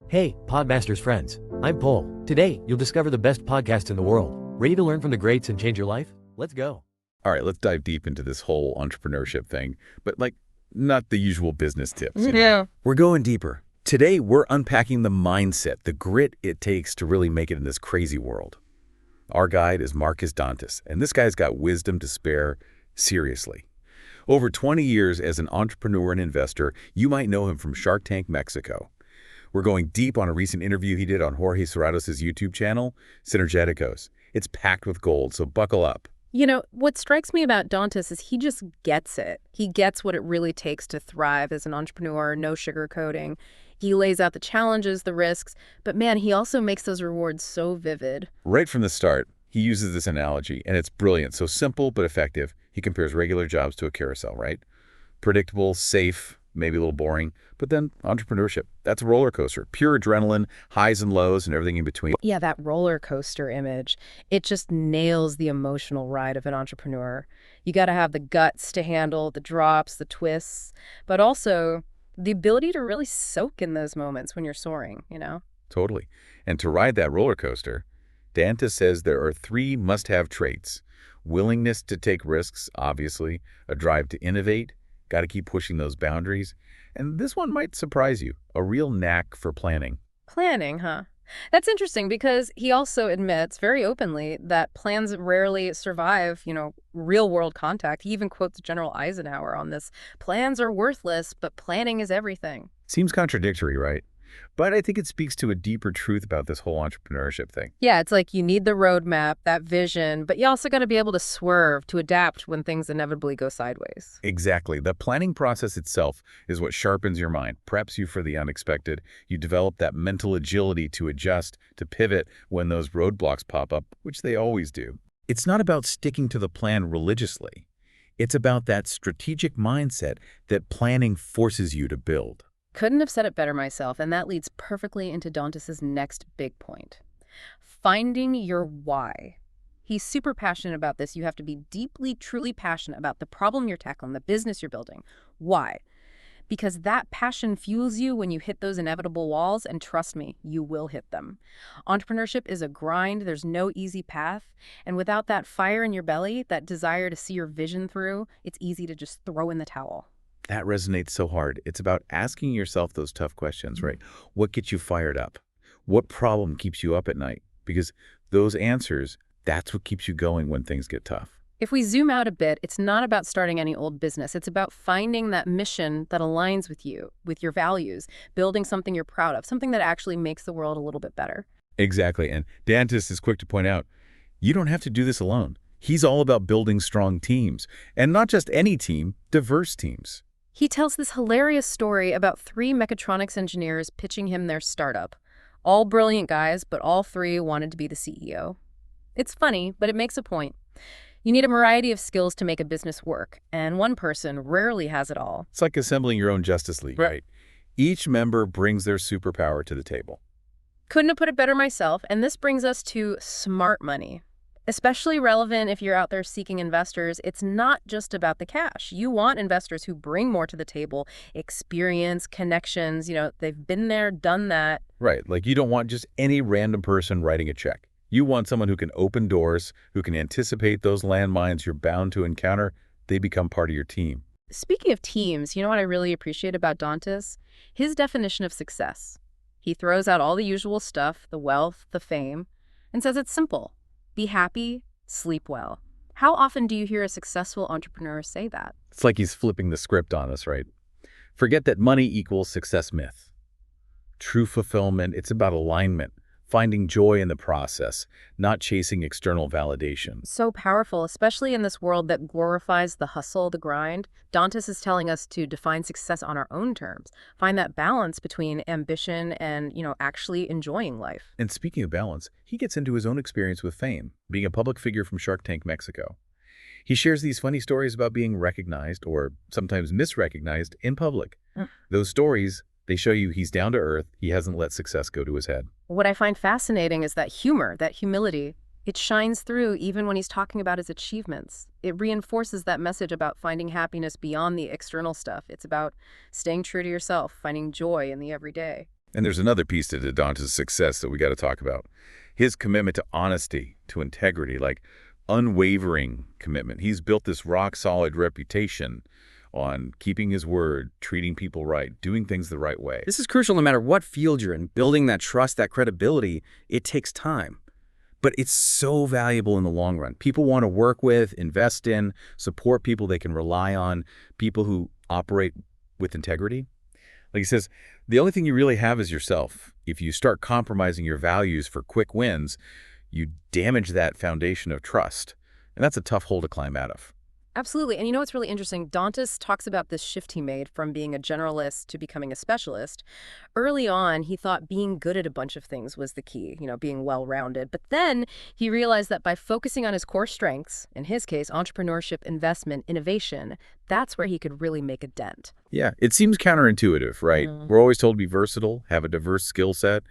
Hey, Podmasters friends. I'm Paul. Today, you'll discover the best podcast in the world. Ready to learn from the greats and change your life? Let's go. All right, let's dive deep into this whole entrepreneurship thing, but not the usual business tips. Yeah. We're going deeper. Today, we're unpacking the mindset, the grit it takes to really make it in this crazy world. Our guide is Marcus Dantus, and this guy's got wisdom to spare, seriously. Over 20 years as an entrepreneur and investor, you might know him from Shark Tank Mexico. We're going deep on a recent interview he did on Jorge Serratos' YouTube channel, Synergeticos. It's packed with gold, so buckle up. You know, what strikes me about Dantus is he just gets it. He gets what it really takes to thrive as an entrepreneur, no sugarcoating. He lays out the challenges, the risks, but man, he also makes those rewards so vivid. Right from the start, he uses this analogy, and it's brilliant. So simple but effective. He compares regular jobs to a carousel, right? Predictable, safe, maybe a little boring, but then entrepreneurship. That's a roller coaster. Pure adrenaline, highs and lows, and everything in between. Yeah, that roller coaster image, it just nails the emotional ride of an entrepreneur. You got to have the guts to handle the drops, the twists, but also the ability to really soak in those moments when you're soaring, you know? Totally. And to ride that roller coaster, Dantus says there are 3 must-have traits. Willingness to take risks, obviously, a drive to innovate, got to keep pushing those boundaries, and this one might surprise you, a real knack for planning. Planning, huh? That's interesting because he also admits very openly that plans rarely survive, real-world contact. He even quotes General Eisenhower on this. Plans are worthless, but planning is everything. Seems contradictory, right? But I think it speaks to a deeper truth about this whole entrepreneurship thing. Yeah, it's like you need the roadmap, that vision, but you also got to be able to swerve, to adapt when things inevitably go sideways. Exactly. The planning process itself is what sharpens your mind, preps you for the unexpected. You develop that mental agility to adjust, to pivot when those roadblocks pop up, which they always do. It's not about sticking to the plan religiously. It's about that strategic mindset that planning forces you to build. Couldn't have said it better myself, and that leads perfectly into Dantus's next big point. Finding your why. He's super passionate about this. You have to be deeply, truly passionate about the problem you're tackling, the business you're building. Why? Because that passion fuels you when you hit those inevitable walls, and trust me, you will hit them. Entrepreneurship is a grind. There's no easy path. And without that fire in your belly, that desire to see your vision through, it's easy to just throw in the towel. That resonates so hard. It's about asking yourself those tough questions, right? What gets you fired up? What problem keeps you up at night? Because those answers, that's what keeps you going when things get tough. If we zoom out a bit, it's not about starting any old business. It's about finding that mission that aligns with you, with your values, building something you're proud of, something that actually makes the world a little bit better. Exactly. And Dantus is quick to point out, you don't have to do this alone. He's all about building strong teams, and not just any team, diverse teams. He tells this hilarious story about 3 mechatronics engineers pitching him their startup. All brilliant guys, but all 3 wanted to be the CEO. It's funny, but it makes a point. You need a variety of skills to make a business work, and one person rarely has it all. It's like assembling your own Justice League, right? Each member brings their superpower to the table. Couldn't have put it better myself, and this brings us to smart money. Especially relevant if you're out there seeking investors. It's not just about the cash. You want investors who bring more to the table, experience, connections, they've been there, done that. Right, like you don't want just any random person writing a check. You want someone who can open doors, who can anticipate those landmines you're bound to encounter. They become part of your team. Speaking of teams, you know what I really appreciate about Dantus? His definition of success. He throws out all the usual stuff, the wealth, the fame, and says it's simple. Be happy, sleep well. How often do you hear a successful entrepreneur say that? It's like he's flipping the script on us, right? Forget that money equals success myth. True fulfillment, it's about alignment, finding joy in the process, not chasing external validation. So powerful, especially in this world that glorifies the hustle, the grind. Dantus is telling us to define success on our own terms, find that balance between ambition and, actually enjoying life. And speaking of balance, he gets into his own experience with fame, being a public figure from Shark Tank Mexico. He shares these funny stories about being recognized, or sometimes misrecognized, in public. Those stories, they show you he's down to earth. He hasn't let success go to his head. What I find fascinating is that humor, that humility, it shines through even when he's talking about his achievements. It reinforces that message about finding happiness beyond the external stuff. It's about staying true to yourself, finding joy in the everyday. And there's another piece to Dantus' success that we got to talk about. His commitment to honesty, to integrity, like unwavering commitment. He's built this rock-solid reputation on keeping his word, treating people right, doing things the right way. This is crucial no matter what field you're in. Building that trust, that credibility, it takes time. But it's so valuable in the long run. People want to work with, invest in, support people they can rely on, people who operate with integrity. Like he says, the only thing you really have is yourself. If you start compromising your values for quick wins, you damage that foundation of trust. And that's a tough hole to climb out of. Absolutely. And you know what's really interesting? Dantus talks about this shift he made from being a generalist to becoming a specialist. Early on, he thought being good at a bunch of things was the key, being well-rounded. But then he realized that by focusing on his core strengths, in his case, entrepreneurship, investment, innovation, that's where he could really make a dent. Yeah, it seems counterintuitive, right? We're always told to be versatile, have a diverse skill set.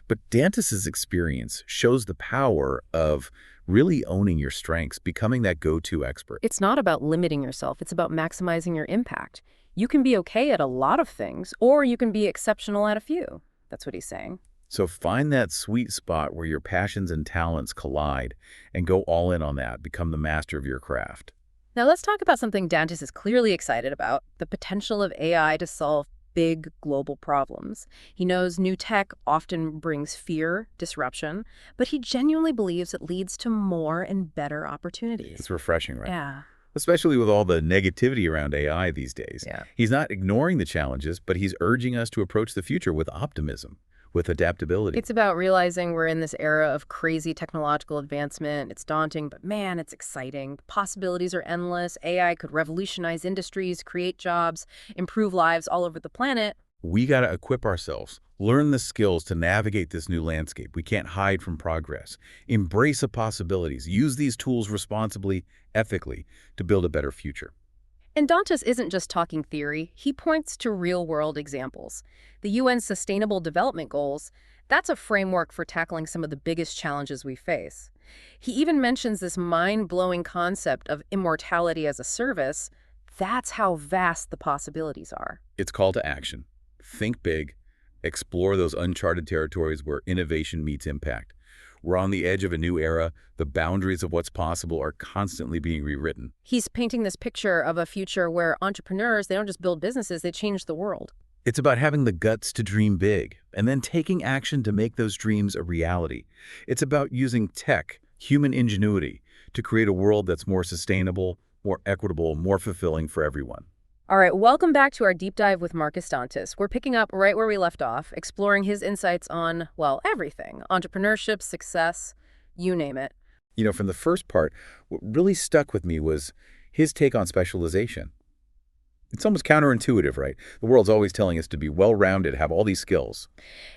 But Dantus's experience shows the power of really owning your strengths, becoming that go-to expert. It's not about limiting yourself. It's about maximizing your impact. You can be okay at a lot of things, or you can be exceptional at a few. That's what he's saying. So find that sweet spot where your passions and talents collide and go all in on that. Become the master of your craft. Now let's talk about something Dantus is clearly excited about, the potential of AI to solve big global problems. He knows new tech often brings fear, disruption, but he genuinely believes it leads to more and better opportunities. It's refreshing, right? Yeah. Especially with all the negativity around AI these days. Yeah. He's not ignoring the challenges, but he's urging us to approach the future with optimism, with adaptability. It's about realizing we're in this era of crazy technological advancement. It's daunting, but man, it's exciting. The possibilities are endless. AI could revolutionize industries, create jobs, improve lives all over the planet. We got to equip ourselves, learn the skills to navigate this new landscape. We can't hide from progress. Embrace the possibilities. Use these tools responsibly, ethically, to build a better future. And Dantus isn't just talking theory. He points to real-world examples. The UN's Sustainable Development Goals, that's a framework for tackling some of the biggest challenges we face. He even mentions this mind-blowing concept of immortality as a service. That's how vast the possibilities are. It's call to action. Think big. Explore those uncharted territories where innovation meets impact. We're on the edge of a new era. The boundaries of what's possible are constantly being rewritten. He's painting this picture of a future where entrepreneurs, they don't just build businesses, they change the world. It's about having the guts to dream big and then taking action to make those dreams a reality. It's about using tech, human ingenuity, to create a world that's more sustainable, more equitable, more fulfilling for everyone. All right, welcome back to our deep dive with Marcus Dantus. We're picking up right where we left off, exploring his insights on, well, everything. Entrepreneurship, success, you name it. From the first part, what really stuck with me was his take on specialization. It's almost counterintuitive, right? The world's always telling us to be well-rounded, have all these skills.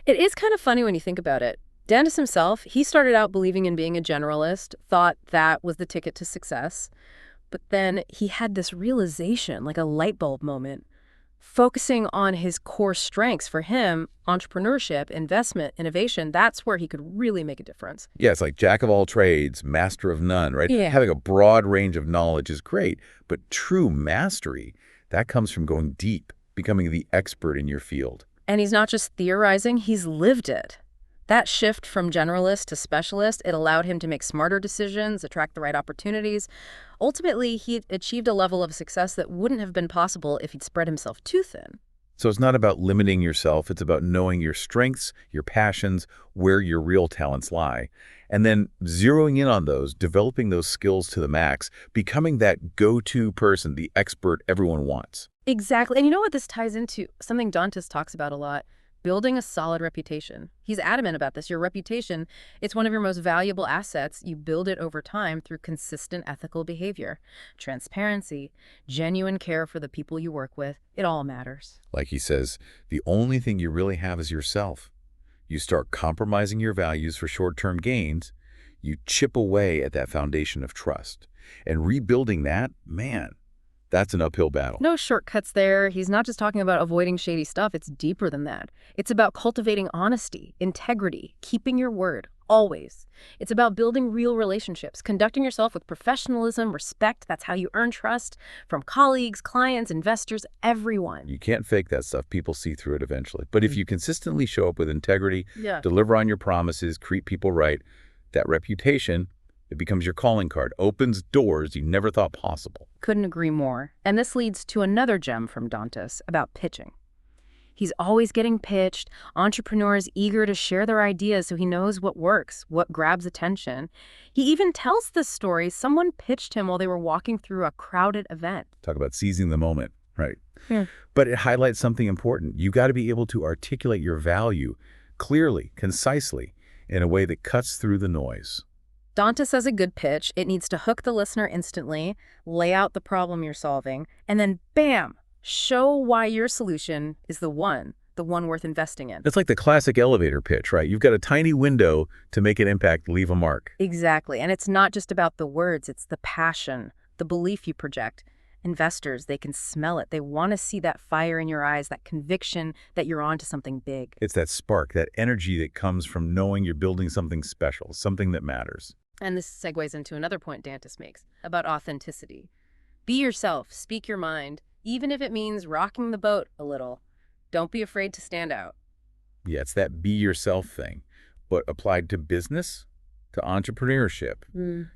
It is kind of funny when you think about it. Dantus himself, he started out believing in being a generalist, thought that was the ticket to success. But then he had this realization, like a light bulb moment, focusing on his core strengths. For him, entrepreneurship, investment, innovation, that's where he could really make a difference. Yeah, it's like jack of all trades, master of none, right? Yeah. Having a broad range of knowledge is great, but true mastery, that comes from going deep, becoming the expert in your field. And he's not just theorizing, he's lived it. That shift from generalist to specialist, it allowed him to make smarter decisions, attract the right opportunities. Ultimately, he achieved a level of success that wouldn't have been possible if he'd spread himself too thin. So it's not about limiting yourself. It's about knowing your strengths, your passions, where your real talents lie, and then zeroing in on those, developing those skills to the max, becoming that go-to person, the expert everyone wants. Exactly. And you know what this ties into? Something Dantus talks about a lot. Building a solid reputation. He's adamant about this. Your reputation, it's one of your most valuable assets. You build it over time through consistent ethical behavior, transparency, genuine care for the people you work with. It all matters. Like he says, the only thing you really have is yourself. You start compromising your values for short-term gains, you chip away at that foundation of trust. And rebuilding that, man, That's an uphill battle. No shortcuts there. He's not just talking about avoiding shady stuff. It's deeper than that. It's about cultivating honesty, integrity, keeping your word, always. It's about building real relationships, conducting yourself with professionalism, respect. That's how you earn trust from colleagues, clients, investors, everyone. You can't fake that stuff. People see through it eventually. But if you consistently show up with integrity, Yeah. deliver on your promises, treat people right, that reputation, it becomes your calling card, opens doors you never thought possible. Couldn't agree more. And this leads to another gem from Dantus about pitching. He's always getting pitched, entrepreneurs eager to share their ideas so he knows what works, what grabs attention. He even tells this story. Someone pitched him while they were walking through a crowded event. Talk about seizing the moment, right? Yeah. But it highlights something important. You got to be able to articulate your value clearly, concisely, in a way that cuts through the noise. Dantus says a good pitch. It needs to hook the listener instantly, lay out the problem you're solving, and then bam! Show why your solution is the one worth investing in. It's like the classic elevator pitch, right? You've got a tiny window to make an impact, leave a mark. Exactly. And it's not just about the words, it's the passion, the belief you project. Investors, they can smell it. They want to see that fire in your eyes, that conviction that you're onto something big. It's that spark, that energy that comes from knowing you're building something special, something that matters. And this segues into another point Dantus makes about authenticity. Be yourself, speak your mind, even if it means rocking the boat a little. Don't be afraid to stand out. Yeah, it's that be yourself thing, but applied to business, to entrepreneurship.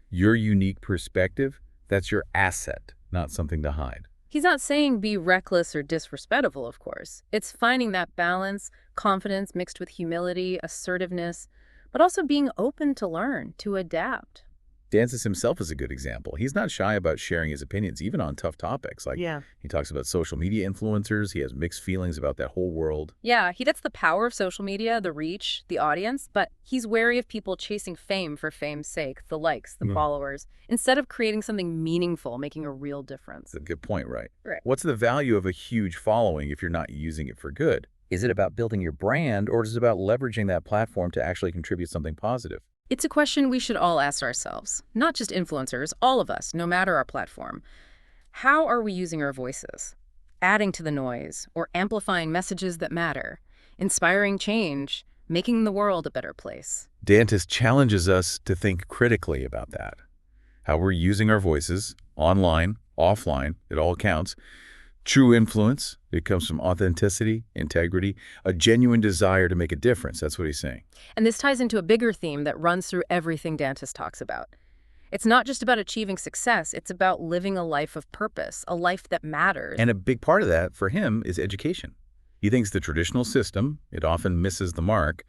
Your unique perspective, that's your asset, not something to hide. He's not saying be reckless or disrespectful, of course. It's finding that balance, confidence mixed with humility, assertiveness, but also being open to learn, to adapt. Dantus himself is a good example. He's not shy about sharing his opinions, even on tough topics. He talks about social media influencers. He has mixed feelings about that whole world. Yeah, he gets the power of social media, the reach, the audience, but he's wary of people chasing fame for fame's sake, the likes, the followers, instead of creating something meaningful, making a real difference. That's a good point, right? Right. What's the value of a huge following if you're not using it for good? Is it about building your brand, or is it about leveraging that platform to actually contribute something positive? It's a question we should all ask ourselves, not just influencers, all of us, no matter our platform. How are we using our voices? Adding to the noise or amplifying messages that matter, inspiring change, making the world a better place? Dantus challenges us to think critically about that. How we're using our voices, online, offline, it all counts. True influence, it comes from authenticity, integrity, a genuine desire to make a difference. That's what he's saying. And this ties into a bigger theme that runs through everything Dantus talks about. It's not just about achieving success, it's about living a life of purpose, a life that matters. And a big part of that, for him, is education. He thinks the traditional system, it often misses the mark,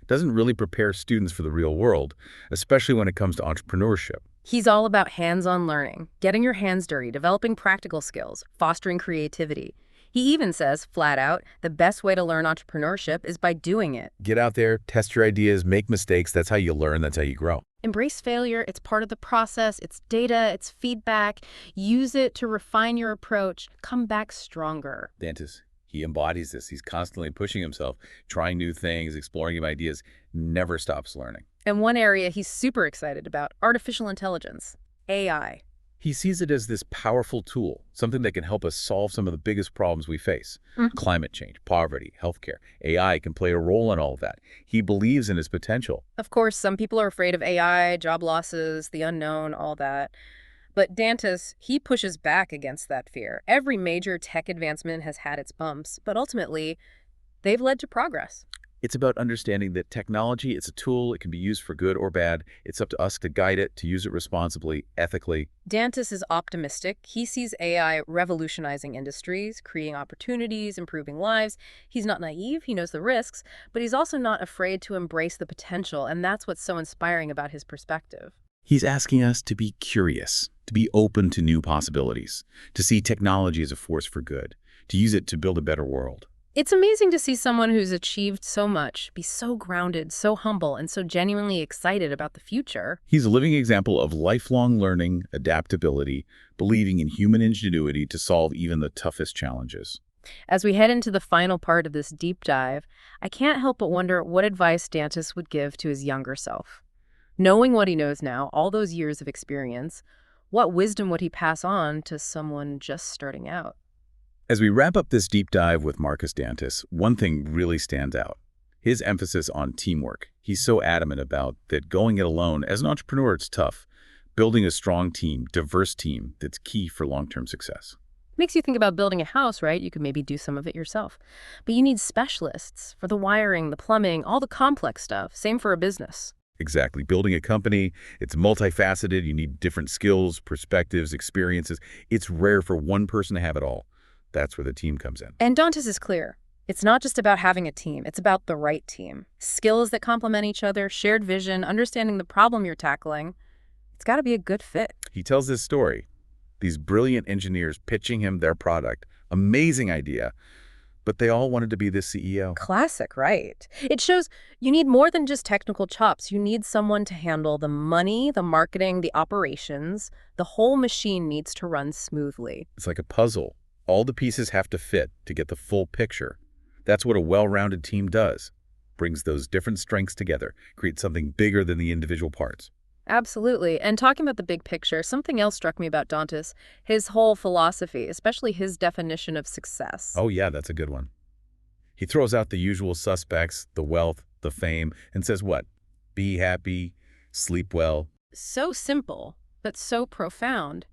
doesn't really prepare students for the real world, especially when it comes to entrepreneurship. He's all about hands-on learning, getting your hands dirty, developing practical skills, fostering creativity. He even says, flat out, the best way to learn entrepreneurship is by doing it. Get out there, test your ideas, make mistakes. That's how you learn. That's how you grow. Embrace failure. It's part of the process. It's data. It's feedback. Use it to refine your approach. Come back stronger. Dantus, he embodies this. He's constantly pushing himself, trying new things, exploring new ideas, never stops learning. And one area he's super excited about, artificial intelligence, AI. He sees it as this powerful tool, something that can help us solve some of the biggest problems we face. Climate change, poverty, healthcare. AI can play a role in all of that. He believes in its potential. Of course, some people are afraid of AI, job losses, the unknown, all that. But Dantus, he pushes back against that fear. Every major tech advancement has had its bumps, but ultimately, they've led to progress. It's about understanding that technology, it's a tool. It can be used for good or bad. It's up to us to guide it, to use it responsibly, ethically. Dantus is optimistic. He sees AI revolutionizing industries, creating opportunities, improving lives. He's not naive. He knows the risks, but he's also not afraid to embrace the potential, and that's what's so inspiring about his perspective. He's asking us to be curious, to be open to new possibilities, to see technology as a force for good, to use it to build a better world. It's amazing to see someone who's achieved so much be so grounded, so humble, and so genuinely excited about the future. He's a living example of lifelong learning, adaptability, believing in human ingenuity to solve even the toughest challenges. As we head into the final part of this deep dive, I can't help but wonder what advice Dantus would give to his younger self. Knowing what he knows now, all those years of experience, What wisdom would he pass on to someone just starting out? As we wrap up this deep dive with Marcus Dantus, one thing really stands out. His emphasis on teamwork. He's so adamant about that going it alone. As an entrepreneur, it's tough. Building a strong team, diverse team, that's key for long-term success. Makes you think about building a house, right? You could maybe do some of it yourself. But you need specialists for the wiring, the plumbing, all the complex stuff. Same for a business. Exactly. Building a company, it's multifaceted. You need different skills, perspectives, experiences. It's rare for one person to have it all. That's where the team comes in. And Dantus is clear. It's not just about having a team. It's about the right team. Skills that complement each other, shared vision, understanding the problem you're tackling. It's got to be a good fit. He tells this story. These brilliant engineers pitching him their product. Amazing idea. But they all wanted to be the CEO. Classic, right? It shows you need more than just technical chops. You need someone to handle the money, the marketing, the operations. The whole machine needs to run smoothly. It's like a puzzle. All the pieces have to fit to get the full picture. That's what a well-rounded team does. Brings those different strengths together, creates something bigger than the individual parts. Absolutely. And talking about the big picture, something else struck me about Dantus, his whole philosophy, especially his definition of success. Oh yeah, that's a good one. He throws out the usual suspects, the wealth, the fame, and says what? Be happy, sleep well. So simple, but so profound.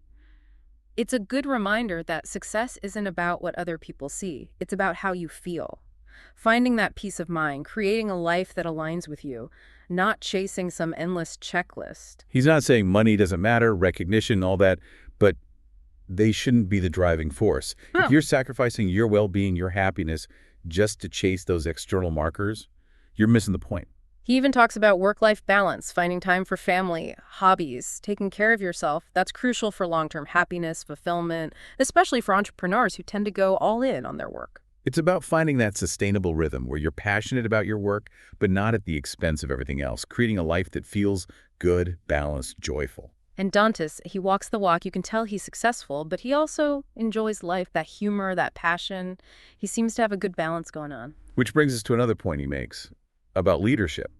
It's a good reminder that success isn't about what other people see. It's about how you feel. Finding that peace of mind, creating a life that aligns with you, not chasing some endless checklist. He's not saying money doesn't matter, recognition, all that, but they shouldn't be the driving force. No. If you're sacrificing your well-being, your happiness, just to chase those external markers, you're missing the point. He even talks about work-life balance, finding time for family, hobbies, taking care of yourself. That's crucial for long-term happiness, fulfillment, especially for entrepreneurs who tend to go all in on their work. It's about finding that sustainable rhythm where you're passionate about your work, but not at the expense of everything else, creating a life that feels good, balanced, joyful. And Dantus, he walks the walk. You can tell he's successful, but he also enjoys life, that humor, that passion. He seems to have a good balance going on. Which brings us to another point he makes about leadership.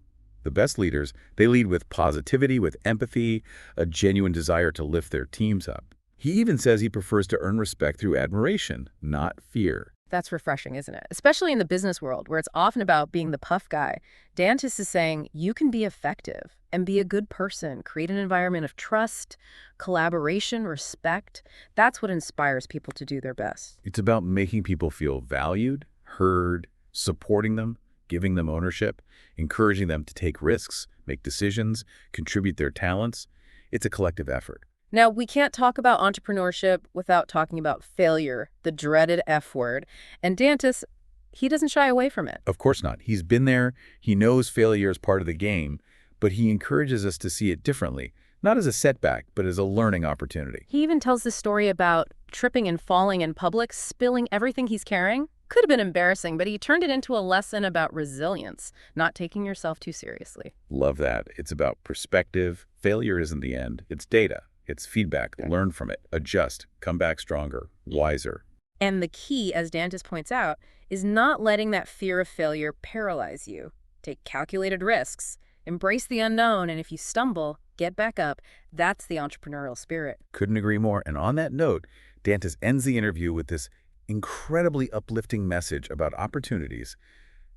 The best leaders, they lead with positivity, with empathy, a genuine desire to lift their teams up. He even says he prefers to earn respect through admiration, not fear. That's refreshing, isn't it? Especially in the business world, where it's often about being the puff guy. Dantus is saying you can be effective and be a good person, create an environment of trust, collaboration, respect. That's what inspires people to do their best. It's about making people feel valued, heard, supporting them, giving them ownership, encouraging them to take risks, make decisions, contribute their talents. It's a collective effort. Now, we can't talk about entrepreneurship without talking about failure, the dreaded F word. And Dantus, he doesn't shy away from it. Of course not. He's been there. He knows failure is part of the game, but he encourages us to see it differently, not as a setback, but as a learning opportunity. He even tells this story about tripping and falling in public, spilling everything he's carrying. Could have been embarrassing, but he turned it into a lesson about resilience, not taking yourself too seriously. Love that. It's about perspective. Failure isn't the end. It's data. It's feedback. Learn from it. Adjust. Come back stronger, wiser. And the key, as Dantus points out, is not letting that fear of failure paralyze you. Take calculated risks. Embrace the unknown, and if you stumble, get back up. That's the entrepreneurial spirit. Couldn't agree more. And on that note, Dantus ends the interview with this incredibly uplifting message about opportunities.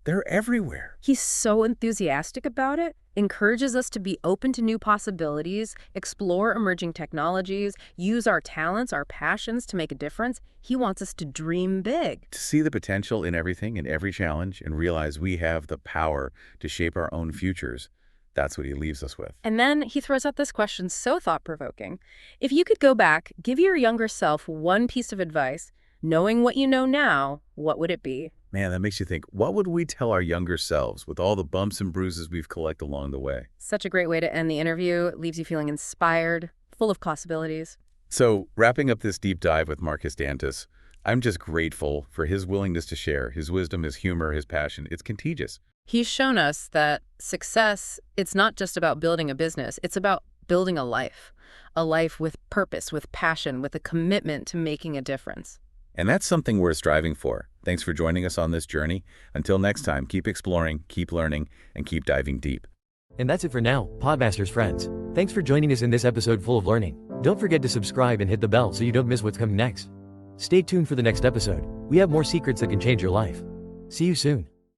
They're everywhere. He's so enthusiastic about it, encourages us to be open to new possibilities, explore emerging technologies, use our talents, our passions to make a difference. He wants us to dream big. To see the potential in everything, in every challenge, and realize we have the power to shape our own futures. That's what he leaves us with. And then he throws out this question so thought-provoking. If you could go back, give your younger self one piece of advice, knowing what you know now, what would it be? Man, that makes you think, what would we tell our younger selves with all the bumps and bruises we've collected along the way? Such a great way to end the interview. It leaves you feeling inspired, full of possibilities. So, wrapping up this deep dive with Marcus Dantus, I'm just grateful for his willingness to share, his wisdom, his humor, his passion. It's contagious. He's shown us that success, it's not just about building a business. It's about building a life with purpose, with passion, with a commitment to making a difference. And that's something we're striving for. Thanks for joining us on this journey. Until next time, keep exploring, keep learning, and keep diving deep. And that's it for now, Podmasters friends. Thanks for joining us in this episode full of learning. Don't forget to subscribe and hit the bell so you don't miss what's coming next. Stay tuned for the next episode. We have more secrets that can change your life. See you soon.